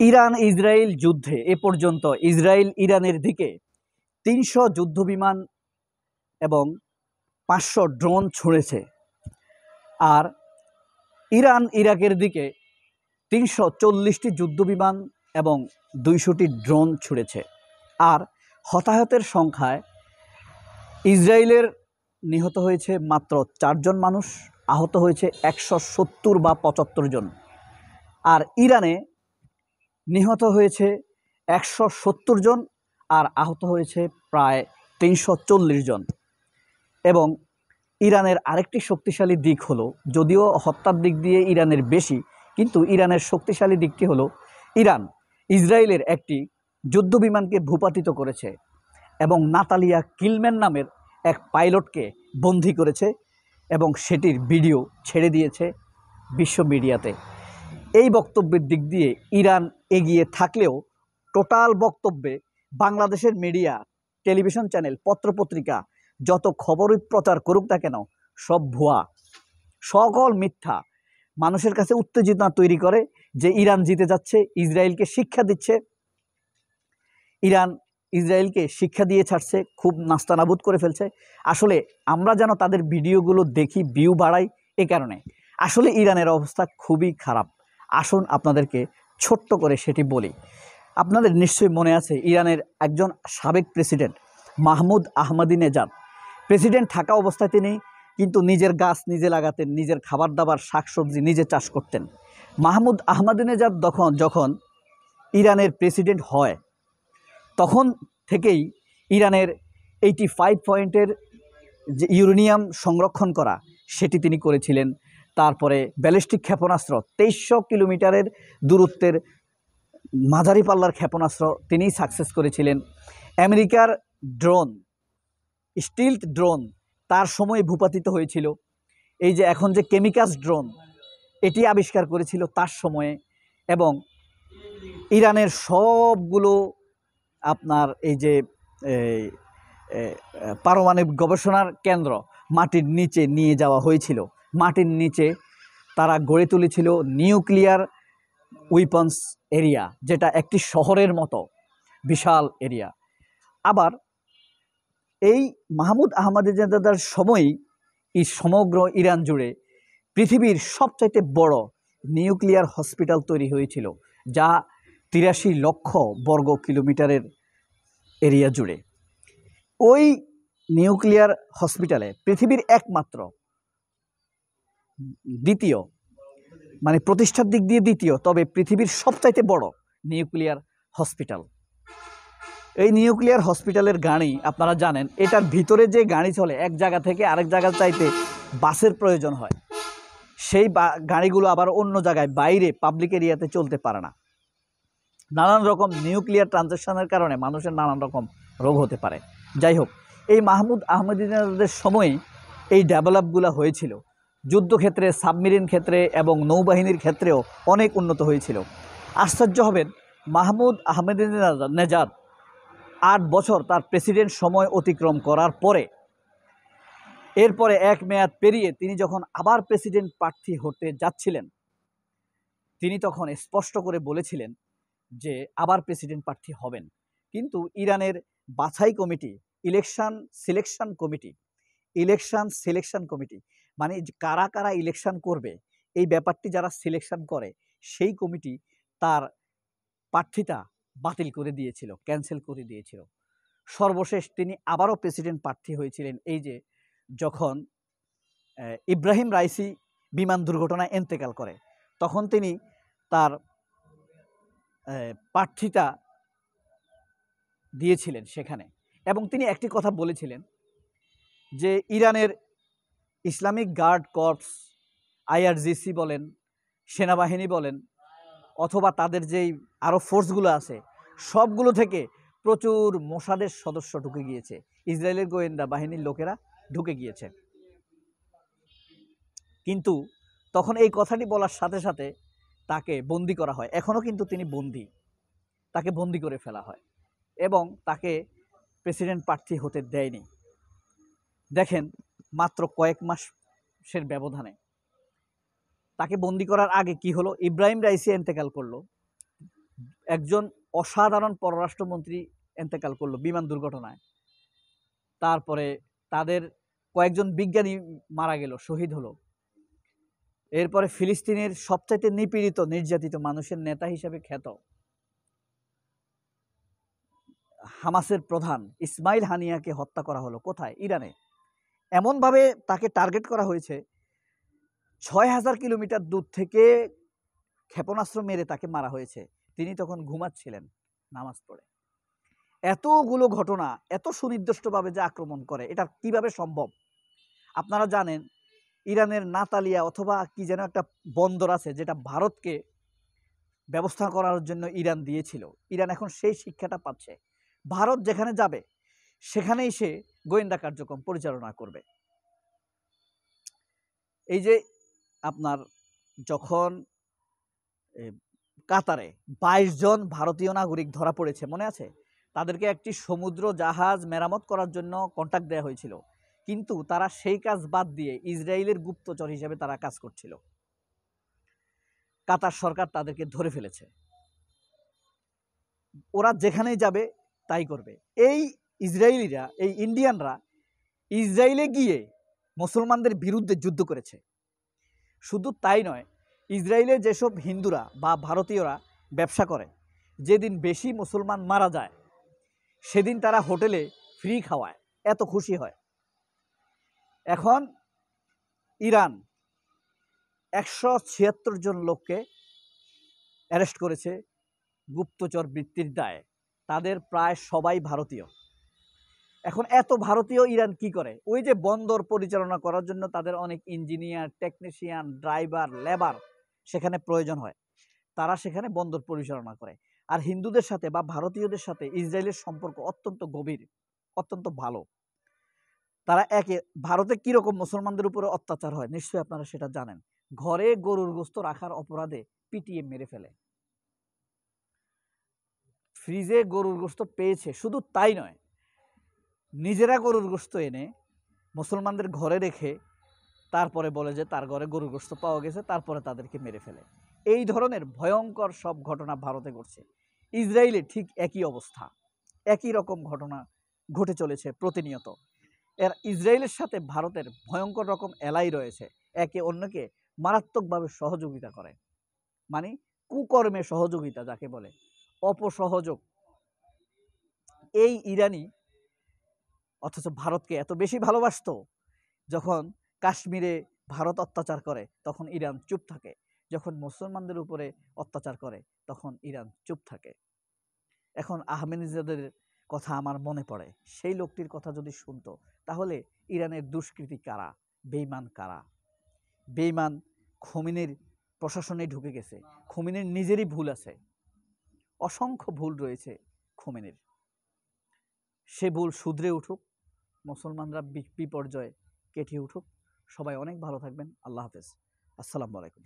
Iran Israel যুদ্ধে এ পর্যন্ত Israel ইরানের দিকে ৩০০ যুদ্ধবিমান এবং ৫০০ ড্রোন ছুঁড়েছে, আর ইরান ইরাকের দিকে ৩৪০টি যুদ্ধবিমান এবং ২০০টি ড্রোন ছুঁড়েছে। আর হতাহতের সংখ্যায় ইসরায়েলের নিহত হয়েছে মাত্র ৪ জন মানুষ, আহত হয়েছে ১৭০ বা ৭৫ জন। আর ইরানে নিহত হয়েছে ১৭০ জন আর আহত হয়েছে প্রায় ৩৪০ জন। এবং ইরানের আরেকটি শক্তিশালী দিক হলো, যদিও হত্যার দিক দিয়ে ইরানের বেশি, কিন্তু ইরানের শক্তিশালী দিকটি হলো ইরান ইসরায়েলের একটি যুদ্ধবিমানকে ভূপাতিত করেছে এবং নাতালিয়া কিলম্যান নামের এক পাইলটকে বন্দী করেছে এবং সেটির ভিডিও ছেড়ে দিয়েছে বিশ্ব মিডিয়াতে। এই বক্তব্যের দিক দিয়ে ইরান এগিয়ে থাকলেও টোটাল বক্তব্যে বাংলাদেশের মিডিয়া, টেলিভিশন চ্যানেল, পত্রপত্রিকা যত খবরই প্রচার করুক না কেন সব ভুয়া, সকল মিথ্যা। মানুষের কাছে উত্তেজনা তৈরি করে যে ইরান জিতে যাচ্ছে, ইসরায়েলকে শিক্ষা দিচ্ছে, ইরান ইসরায়েলকে শিক্ষা দিয়ে ছাড়ছে, খুব নাস্তানাবুদ করে ফেলছে। আসলে আমরা যেন তাদের ভিডিওগুলো দেখি, ভিউ বাড়াই, এ কারণে। আসলে ইরানের অবস্থা খুবই খারাপ। আসুন আপনাদেরকে ছোট্ট করে সেটি বলি। আপনাদের নিশ্চয়ই মনে আছে, ইরানের একজন সাবেক প্রেসিডেন্ট মাহমুদ আহমাদিনেজাদ প্রেসিডেন্ট থাকা অবস্থায় তিনি কিন্তু নিজের গাছ নিজে লাগাতেন, নিজের খাবার দাবার শাকসবজি নিজে চাষ করতেন। মাহমুদ আহমাদিনেজাদ যখন ইরানের প্রেসিডেন্ট হয় তখন থেকেই ইরানের 85 পয়েন্টের যে ইউরেনিয়াম সংরক্ষণ করা সেটি তিনি করেছিলেন। তারপরে ব্যালিস্টিক ক্ষেপণাস্ত্র 2300 কিলোমিটারের দূরত্বের মাঝারি পাল্লার ক্ষেপণাস্ত্র তিনিই সাকসেস করেছিলেন। আমেরিকার ড্রোন, স্টিলথ ড্রোন তার সময় ভূপাতিত হয়েছিল। এই যে এখন যে কেমিকাস ড্রোন, এটি আবিষ্কার করেছিল তার সময়ে। এবং ইরানের সবগুলো আপনার এই যে পারমাণবিক গবেষণার কেন্দ্র মাটির নিচে নিয়ে যাওয়া হয়েছিল। মাটির নিচে তারা গড়ে তুলেছিল নিউক্লিয়ার উইপন্স এরিয়া, যেটা একটি শহরের মতো বিশাল এরিয়া। আবার এই মাহমুদ আহমাদিনেজাদের সময়ই এই সমগ্র ইরান জুড়ে পৃথিবীর সবচাইতে বড় নিউক্লিয়ার হসপিটাল তৈরি হয়েছিল, যা ৮৩ লক্ষ বর্গ কিলোমিটারের এরিয়া জুড়ে। ওই নিউক্লিয়ার হসপিটালে পৃথিবীর একমাত্র, দ্বিতীয়, মানে প্রতিষ্ঠার দিক দিয়ে দ্বিতীয়, তবে পৃথিবীর সবচাইতে বড় নিউক্লিয়ার হসপিটাল। এই নিউক্লিয়ার হসপিটালের গাড়ি আপনারা জানেন, এটার ভিতরে যে গাড়ি চলে এক জায়গা থেকে আরেক জায়গায় চাইতে বাসের প্রয়োজন হয়। সেই গাড়িগুলো আবার অন্য জায়গায় বাইরে পাবলিক এরিয়াতে চলতে পারে না। নানান রকম নিউক্লিয়ার ট্রানজ্যাকশনের কারণে মানুষের নানান রকম রোগ হতে পারে। যাই হোক, এই মাহমুদ আহমাদিনেজাদের সময় এই ডেভেলপগুলো হয়েছিল। যুদ্ধক্ষেত্রে, সাবমেরিন ক্ষেত্রে এবং নৌবাহিনীর ক্ষেত্রেও অনেক উন্নত হয়েছিল। আশ্চর্য হবেন, মাহমুদ আহমাদিনেজাদ ৮ বছর তার প্রেসিডেন্ট সময় অতিক্রম করার পরে, এরপরে এক মেয়াদ পেরিয়ে তিনি যখন আবার প্রেসিডেন্ট প্রার্থী হতে যাচ্ছিলেন, তিনি তখন স্পষ্ট করে বলেছিলেন যে আবার প্রেসিডেন্ট প্রার্থী হবেন। কিন্তু ইরানের বাছাই কমিটি, ইলেকশন সিলেকশন কমিটি, মানে কারা কারা ইলেকশন করবে এই ব্যাপারটি যারা সিলেকশন করে, সেই কমিটি তার প্রার্থিতা বাতিল করে দিয়েছিল, ক্যান্সেল করে দিয়েছিল। সর্বশেষ তিনি আবারও প্রেসিডেন্ট প্রার্থী হয়েছিলেন এই যে যখন ইব্রাহিম রাইসি বিমান দুর্ঘটনায় ইন্তেকাল করে, তখন তিনি তার প্রার্থিতা দিয়েছিলেন সেখানে। এবং তিনি একটি কথা বলেছিলেন যে ইরানের ইসলামিক গার্ড কর্পস, আইআরজিসি বলেন, সেনাবাহিনী বলেন, অথবা তাদের যেই আরও ফোর্সগুলো আছে, সবগুলো থেকে প্রচুর মোসাদের সদস্য ঢুকে গিয়েছে, ইসরায়েলের গোয়েন্দা বাহিনীর লোকেরা ঢুকে গিয়েছে। কিন্তু তখন এই কথাটি বলার সাথে সাথে তাকে বন্দি করা হয়। এখনও কিন্তু তিনি বন্দি, তাকে বন্দি করে ফেলা হয় এবং তাকে প্রেসিডেন্ট প্রার্থী হতে দেয়নি। দেখেন, মাত্র কয়েক মাসের ব্যবধানে তাকে বন্দি করার আগে কি হলো, ইব্রাহিম রাইসি ইন্তেকাল করলো, একজন অসাধারণ পররাষ্ট্রমন্ত্রী এন্তেকাল করলো বিমান দুর্ঘটনায়। তারপরে তাদের কয়েকজন বিজ্ঞানী মারা গেল, শহীদ হলো। এরপরে ফিলিস্তিনের সবচাইতে নিপীড়িত নির্যাতিত মানুষের নেতা হিসেবে খ্যাত হামাসের প্রধান ইসমাইল হানিয়াকে হত্যা করা হলো। কোথায়? ইরানে। এমনভাবে তাকে টার্গেট করা হয়েছে, ৬,০০০ কিলোমিটার দূর থেকে ক্ষেপণাস্ত্র মেরে তাকে মারা হয়েছে। তিনি তখন ঘুমাচ্ছিলেন নামাজ পড়ে। এতগুলো ঘটনা এত সুনির্দিষ্টভাবে যে আক্রমণ করে, এটা কিভাবে সম্ভব? আপনারা জানেন ইরানের নাতালিয়া অথবা কি যেন একটা বন্দর আছে, যেটা ভারতকে ব্যবস্থা করার জন্য ইরান দিয়েছিল। ইরান এখন সেই শিক্ষাটা পাচ্ছে। ভারত যেখানে যাবে সেখানেই সে গোয়েন্দা কার্যক্রম পরিচালনা করবে। এই যে আপনার যখন কাতারে ২২ জন ভারতীয় নাগরিক ধরা পড়েছে, মনে আছে? তাদেরকে একটি সমুদ্র জাহাজ মেরামত করার জন্য কন্ট্রাক্ট দেওয়া হয়েছিল, কিন্তু তারা সেই কাজ বাদ দিয়ে ইসরায়েলের গুপ্তচর হিসেবে তারা কাজ করছিল। কাতার সরকার তাদেরকে ধরে ফেলেছে। ওরা যেখানেই যাবে তাই করবে। এই ইসরায়েলিরা, এই ইন্ডিয়ানরা ইসরায়েলে গিয়ে মুসলমানদের বিরুদ্ধে যুদ্ধ করেছে। শুধু তাই নয়, ইসরায়েলে যেসব হিন্দুরা বা ভারতীয়রা ব্যবসা করে, যেদিন বেশি মুসলমান মারা যায় সেদিন তারা হোটেলে ফ্রি খাওয়ায়, এত খুশি হয়। এখন ইরান ১৭৬ জন লোককে অ্যারেস্ট করেছে গুপ্তচর বৃত্তির দায়ে। তাদের প্রায় সবাই ভারতীয়। এখন এত ভারতীয় ইরান কি করে? ওই যে বন্দর পরিচালনা করার জন্য তাদের অনেক ইঞ্জিনিয়ার, টেকনিশিয়ান, ড্রাইভার, লেবার সেখানে প্রয়োজন হয়। তারা সেখানে বন্দর পরিচালনা করে। আর হিন্দুদের সাথে বা ভারতীয়দের সাথে ইসরায়েলের সম্পর্ক অত্যন্ত গভীর, অত্যন্ত ভালো। তারা ভারতে কিরকম মুসলমানদের উপরে অত্যাচার হয় নিশ্চয়ই আপনারা সেটা জানেন। ঘরে গরুর গোশত রাখার অপরাধে পিটিয়ে মেরে ফেলে। ফ্রিজে গরুর গোশত পেয়েছে, শুধু তাই নয়, নিজেরা গরুর গোশত এনে মুসলমানদের ঘরে রেখে তারপরে বলে যে তার ঘরে গরুর গোশত পাওয়া গেছে, তারপরে তাদেরকে মেরে ফেলে। এই ধরনের ভয়ঙ্কর সব ঘটনা ভারতে ঘটছে। ইসরায়েলে ঠিক একই অবস্থা, একই রকম ঘটনা ঘটে চলেছে প্রতিনিয়ত। ইসরায়েলের সাথে ভারতের ভয়ঙ্কর রকম এলাই রয়েছে, একে অন্যকে মারাত্মকভাবে সহযোগিতা করে। মানে কুকর্মে সহযোগিতা যাকে বলে, অপসহযোগ। এই ইরানি অথচ ভারতকে এত বেশি ভালোবাসতো, যখন কাশ্মীরে ভারত অত্যাচার করে তখন ইরান চুপ থাকে, যখন মুসলমানদের উপরে অত্যাচার করে তখন ইরান চুপ থাকে। এখন আহমেদিনেজাদের কথা আমার মনে পড়ে। সেই লোকটির কথা যদি শুনতো তাহলে ইরানের দুষ্কৃতী কারা, বেঈমান কারা? বেঈমান খোমেনির প্রশাসনে ঢুকে গেছে। খোমেনির নিজেরই ভুল আছে, অসংখ্য ভুল রয়েছে খোমেনির। সে ভুল শুধরে উঠুক, মুসলমানরা বিপর্যয়ে কেটে উঠুক। সবাই অনেক ভালো থাকবেন। আল্লাহ হাফেজ। আসসালামু আলাইকুম।